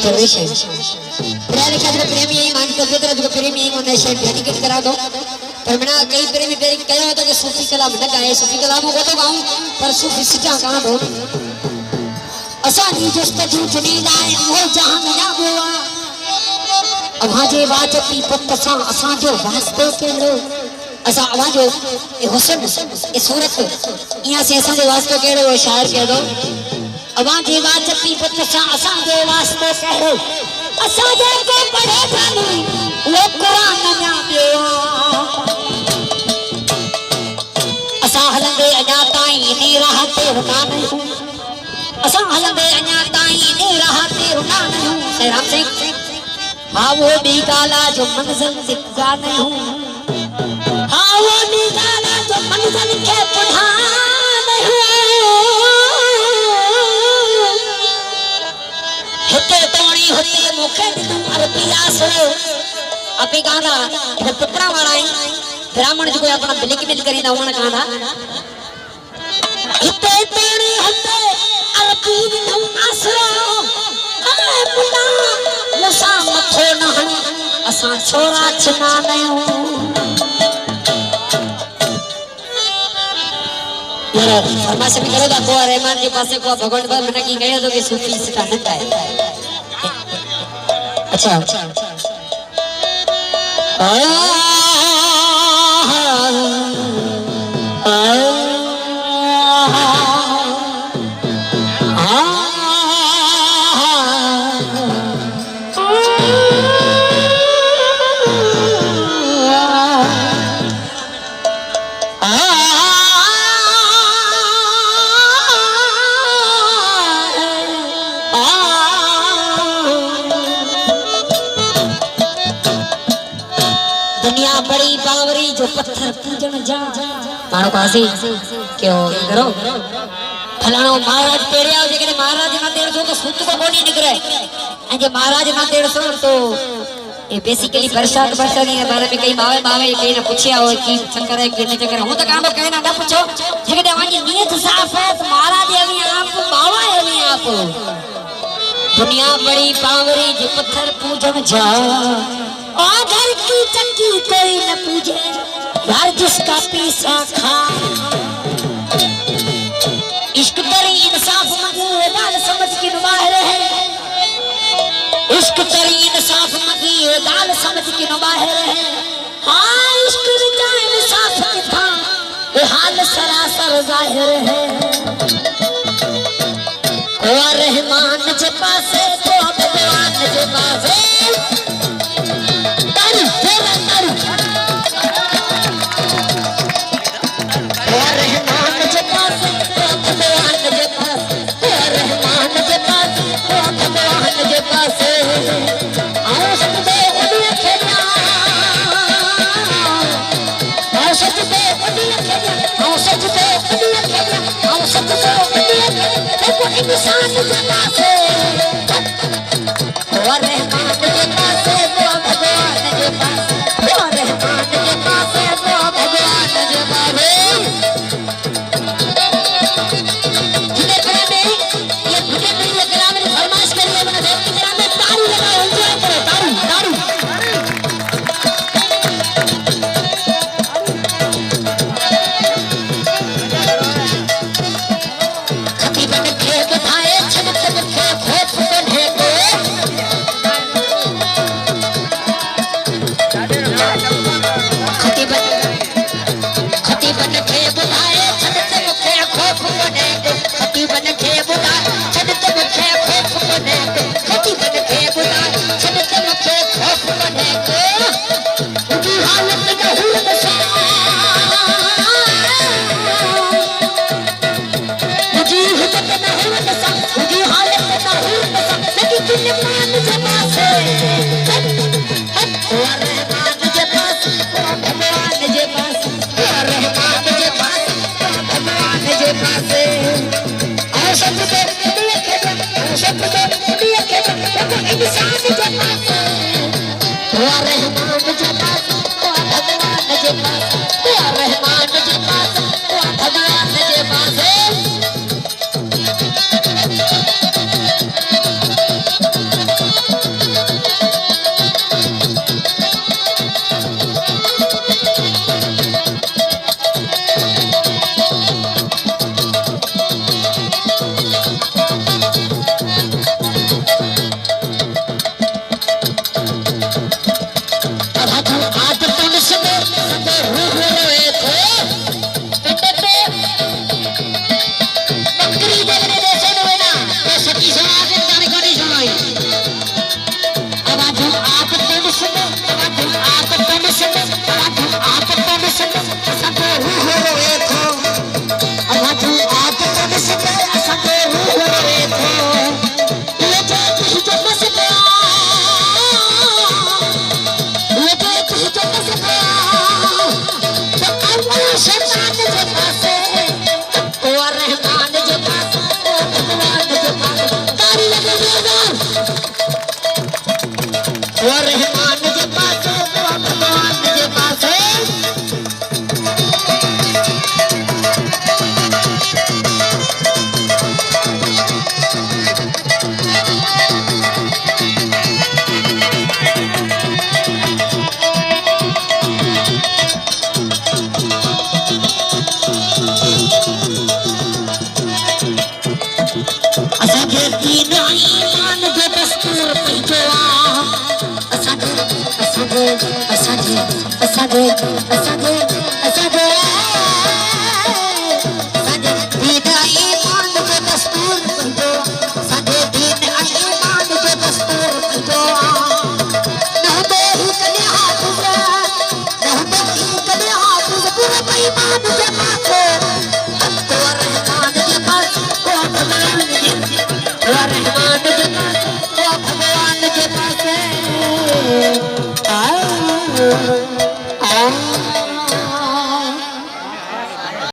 reservation प्रेमी का जो प्रेमी है मान को बेहतर जो प्रेमी है उन्हें शेयर डेडिकेट करा दो पर मैंने कई प्रेमी पेरी कहा होता कि सूफी कलाम न गाए सूफी कलाम को तो गाऊं पर सूफी सिटा कहां दो असानी जस्तजू चुनी लाए वो जहां ना हुआ अब हाजे बात पी पत सा असा जो वास्ते के लो असा आवाज ए हुस्न ए सूरत यहां से असा जो वास्ते के लो शायर कह दो अब हाजे बात पी पत सा असा जो वास्ते कह लो असा जे को पढ़े जानी वो कुरान ना बेवा असा हलंदे अजा ताई नी राह ते रुना नहीं असा हलंदे अजा ताई नी राह ते रुना नहीं श्री राम सिंह हाँ वो निकाला जो मंजिल दिखा नहीं हूँ हाँ वो निकाला जो मंजिल के पुढ़ा नहीं हिते तोड़ी हुते मुखे तुम अरबिया सुनो अपने गाना इधर पुपड़ा वाला है ब्राह्मण जो कोई अपना बिलिक बिल करी ना उन्हें गाना हिते तोड़ी हुते अरबी तुम आसरो अरे पुना मुसा मथो नहीं असा छोरा छना नहीं यार फरमाइश भी करो को रहमान के पास को भगवान पर मैंने की कहे तो कि सूफी सिखाना है अच्छा दुनिया बड़ी बावरी जो पत्थर पूजन जा मानो पासी क्यों करो फलाणो महाराज तेरे आओ जेके महाराज ना तेरे तो सुत को बोली निकले ए जे महाराज ना तेरे सो तो ये बेसिकली बरसात के बारे में कई बावे कई ने पूछया हो कि चक्कर है कि नहीं चक्कर हूं तो कांडो कहना ना पूछो जेके वाजी नीयत साफ है तो महाराज अभी आप बावा है अभी आप दुनिया बड़ी बावरी जो पत्थर पूजन जा और घर की चक्की कोई न पूजे यार जिसका पीसा खा इश्क तरी इंसाफ मगी दाल समझ के नुमाहिर है इश्क तरी इंसाफ मगी दाल समझ के नुमाहिर है हाँ इश्क रिजा इंसाफ के था ये हाल सरासर जाहिर है ओ रहमान के पासे तो भगवान के पासे इंसान के पास और रहमान के पास वो भगवान के पास और रहमान के पास वो भगवान के पास जिधर पर में ये भुजे नहीं ये कलाम ने फरमाइश करी है मैंने देख के कलाम में तारू लगाओ एंजॉय करो तारू वो रहमान जे पासे वो भगवान जे पासे असांखे दीन ईमान जो दस्तूर पंहिंजो असांखे असांखे असांखे असांखे असांखे असांखे असांखे दीन ईमान जो दस्तूर पंहिंजो असांखे दीन ईमान जो दस्तूर पंहिंजो न हूंदो ही कॾहिं हाफ़िज़ न हूंदो ही कॾहिं हाफ़िज़ पूरो बेईमान जे पासे तो रहमान जे पासे वो भगवान रहमान जे पासे वो भगवान जे पासे आ